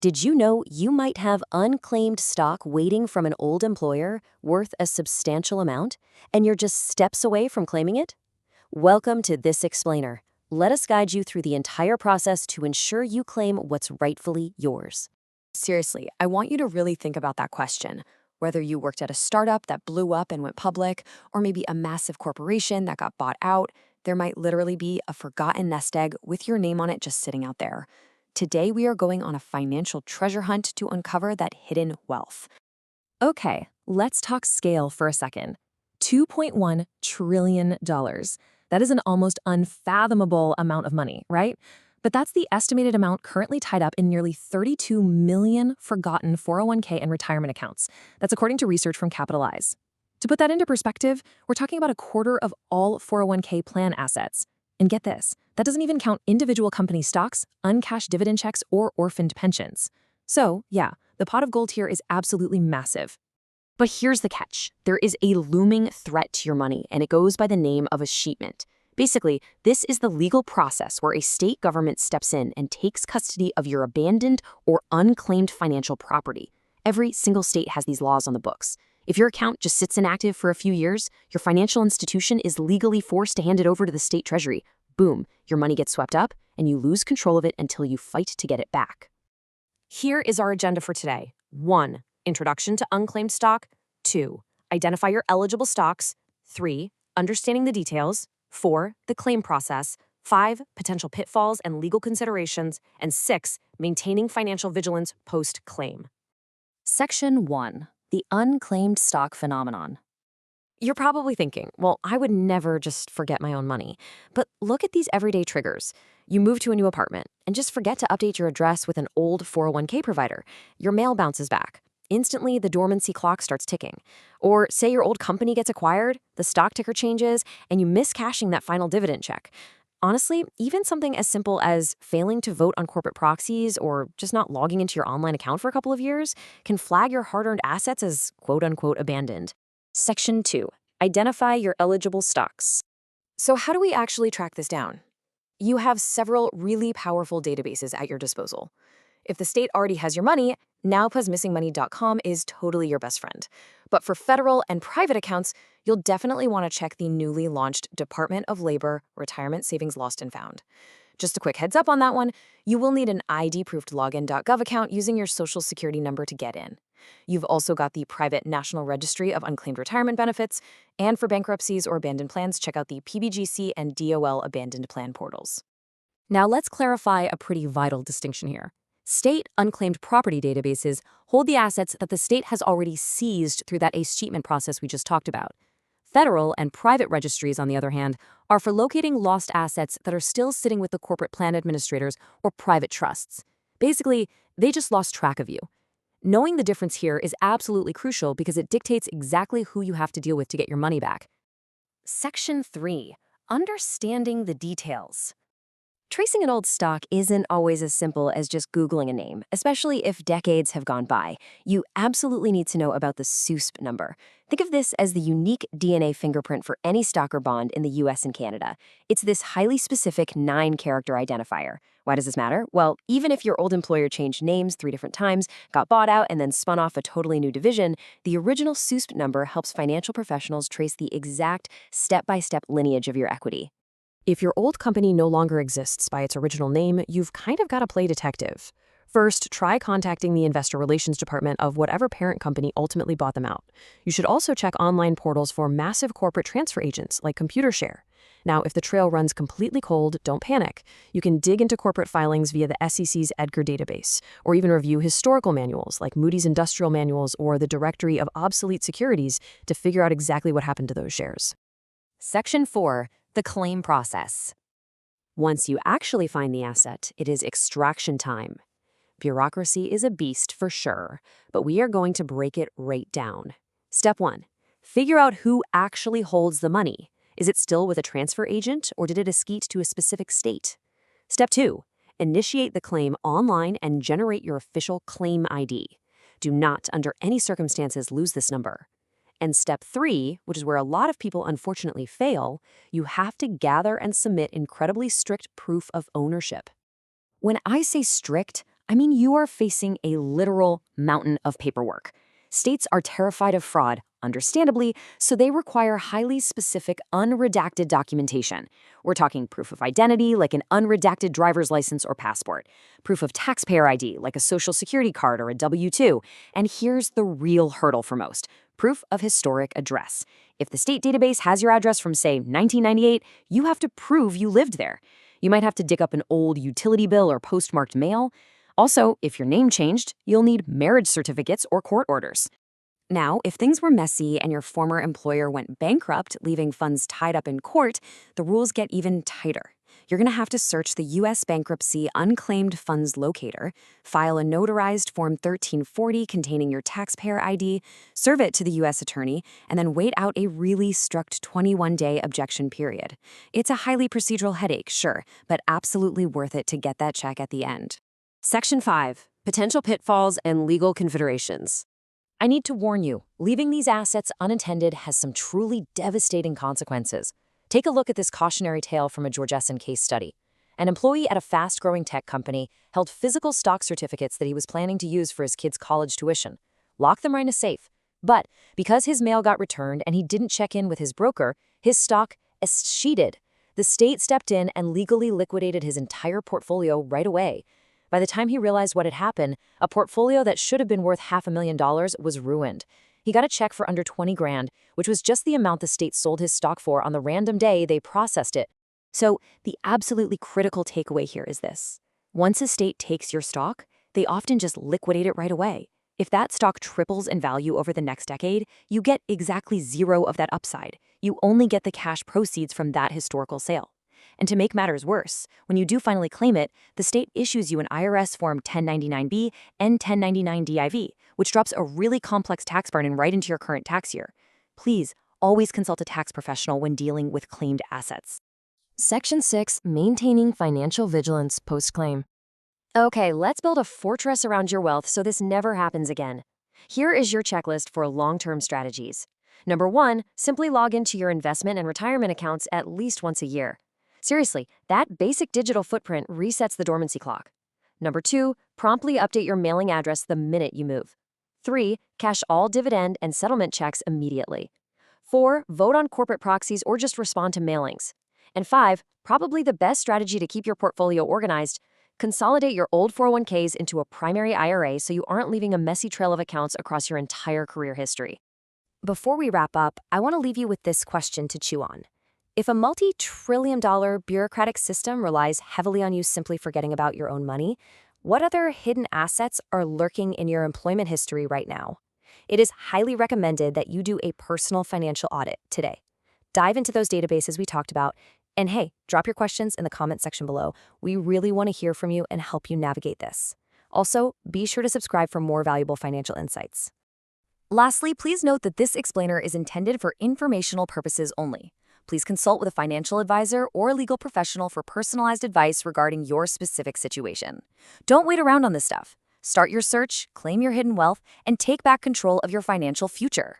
Did you know you might have unclaimed stock waiting from an old employer worth a substantial amount, and you're just steps away from claiming it? Welcome to This Explainer. Let us guide you through the entire process to ensure you claim what's rightfully yours. Seriously, I want you to really think about that question. Whether you worked at a startup that blew up and went public, or maybe a massive corporation that got bought out, there might literally be a forgotten nest egg with your name on it just sitting out there. Today, we are going on a financial treasure hunt to uncover that hidden wealth. Okay, let's talk scale for a second. $2.1 trillion. That is an almost unfathomable amount of money, right? But that's the estimated amount currently tied up in nearly 32 million forgotten 401k and retirement accounts. That's according to research from Capitalize. To put that into perspective, we're talking about a quarter of all 401k plan assets. And get this, that doesn't even count individual company stocks, uncashed dividend checks, or orphaned pensions. So, yeah, the pot of gold here is absolutely massive. But here's the catch. There is a looming threat to your money, and it goes by the name of escheatment. Basically, this is the legal process where a state government steps in and takes custody of your abandoned or unclaimed financial property. Every single state has these laws on the books. If your account just sits inactive for a few years, your financial institution is legally forced to hand it over to the state treasury. Boom, your money gets swept up, and you lose control of it until you fight to get it back. Here is our agenda for today. 1. Introduction to unclaimed stock. 2. Identify your eligible stocks. 3. Understanding the details. 4. The claim process. 5. Potential pitfalls and legal considerations. And 6. Maintaining financial vigilance post-claim. Section 1. The unclaimed stock phenomenon. You're probably thinking, well, I would never just forget my own money. But look at these everyday triggers. You move to a new apartment and just forget to update your address with an old 401k provider. Your mail bounces back. Instantly, the dormancy clock starts ticking. Or say your old company gets acquired, the stock ticker changes, and you miss cashing that final dividend check. Honestly, even something as simple as failing to vote on corporate proxies or just not logging into your online account for a couple of years can flag your hard-earned assets as quote-unquote abandoned. Section 2. Identify your eligible stocks. So how do we actually track this down? You have several really powerful databases at your disposal. If the state already has your money, nowplusmissingmoney.com is totally your best friend. But for federal and private accounts, you'll definitely want to check the newly launched Department of Labor Retirement Savings Lost and Found. Just a quick heads up on that one, you will need an ID-proofed login.gov account using your social security number to get in. You've also got the private National Registry of Unclaimed Retirement Benefits, and for bankruptcies or abandoned plans, check out the PBGC and DOL abandoned plan portals. Now let's clarify a pretty vital distinction here. State unclaimed property databases hold the assets that the state has already seized through that escheatment process we just talked about. Federal and private registries, on the other hand, are for locating lost assets that are still sitting with the corporate plan administrators or private trusts. Basically, they just lost track of you. Knowing the difference here is absolutely crucial because it dictates exactly who you have to deal with to get your money back. Section 3. Understanding the details. Tracing an old stock isn't always as simple as just Googling a name, especially if decades have gone by. You absolutely need to know about the SUSP number. Think of this as the unique DNA fingerprint for any stock or bond in the US and Canada. It's this highly specific 9-character identifier. Why does this matter? Well, even if your old employer changed names 3 different times, got bought out, and then spun off a totally new division, the original SUSP number helps financial professionals trace the exact step-by-step lineage of your equity. If your old company no longer exists by its original name, you've kind of got to play detective. First, try contacting the investor relations department of whatever parent company ultimately bought them out. You should also check online portals for massive corporate transfer agents like ComputerShare. Now, if the trail runs completely cold, don't panic. You can dig into corporate filings via the SEC's Edgar database, or even review historical manuals like Moody's Industrial Manuals or the Directory of Obsolete Securities to figure out exactly what happened to those shares. Section 4. The claim process. Once you actually find the asset, it is extraction time. Bureaucracy is a beast for sure, but we are going to break it right down. Step 1. Figure out who actually holds the money. Is it still with a transfer agent, or did it escaped to a specific state? Step 2. Initiate the claim online and generate your official claim ID. Do not, under any circumstances, lose this number. And step 3, which is where a lot of people unfortunately fail, you have to gather and submit incredibly strict proof of ownership. When I say strict, I mean, you are facing a literal mountain of paperwork. States are terrified of fraud, understandably, so they require highly specific, unredacted documentation. We're talking proof of identity, like an unredacted driver's license or passport, proof of taxpayer ID, like a social security card or a W-2, and here's the real hurdle for most: proof of historic address. If the state database has your address from, say, 1998, you have to prove you lived there. You might have to dig up an old utility bill or postmarked mail. Also, if your name changed, you'll need marriage certificates or court orders. Now, if things were messy and your former employer went bankrupt, leaving funds tied up in court, the rules get even tighter. You're going to have to search the U.S. Bankruptcy Unclaimed Funds Locator, file a notarized Form 1340 containing your taxpayer ID, serve it to the U.S. Attorney, and then wait out a really strict 21-day objection period. It's a highly procedural headache, sure, but absolutely worth it to get that check at the end. Section 5. Potential pitfalls and legal considerations. I need to warn you, leaving these assets unattended has some truly devastating consequences. Take a look at this cautionary tale from a Georgesson case study. An employee at a fast-growing tech company held physical stock certificates that he was planning to use for his kids' college tuition. Locked them right in a safe. But because his mail got returned and he didn't check in with his broker, his stock escheated. The state stepped in and legally liquidated his entire portfolio right away. By the time he realized what had happened, a portfolio that should have been worth $500,000 was ruined. He got a check for under 20 grand, which was just the amount the state sold his stock for on the random day they processed it. So the absolutely critical takeaway here is this: once a state takes your stock, they often just liquidate it right away. If that stock triples in value over the next decade, you get exactly zero of that upside. You only get the cash proceeds from that historical sale. And to make matters worse, when you do finally claim it, the state issues you an IRS Form 1099-B and 1099-DIV, which drops a really complex tax burden right into your current tax year. Please, always consult a tax professional when dealing with claimed assets. Section 6. Maintaining financial vigilance post-claim. Okay, let's build a fortress around your wealth so this never happens again. Here is your checklist for long-term strategies. Number 1, simply log into your investment and retirement accounts at least once a year. Seriously, that basic digital footprint resets the dormancy clock. Number 2, promptly update your mailing address the minute you move. 3, cash all dividend and settlement checks immediately. 4, vote on corporate proxies or just respond to mailings. And 5, probably the best strategy to keep your portfolio organized: consolidate your old 401ks into a primary IRA so you aren't leaving a messy trail of accounts across your entire career history. Before we wrap up, I want to leave you with this question to chew on. If a multi-trillion-dollar bureaucratic system relies heavily on you simply forgetting about your own money, what other hidden assets are lurking in your employment history right now? It is highly recommended that you do a personal financial audit today. Dive into those databases we talked about, and hey, drop your questions in the comment section below. We really want to hear from you and help you navigate this. Also, be sure to subscribe for more valuable financial insights. Lastly, please note that this explainer is intended for informational purposes only. Please consult with a financial advisor or legal professional for personalized advice regarding your specific situation. Don't wait around on this stuff. Start your search, claim your hidden wealth, and take back control of your financial future.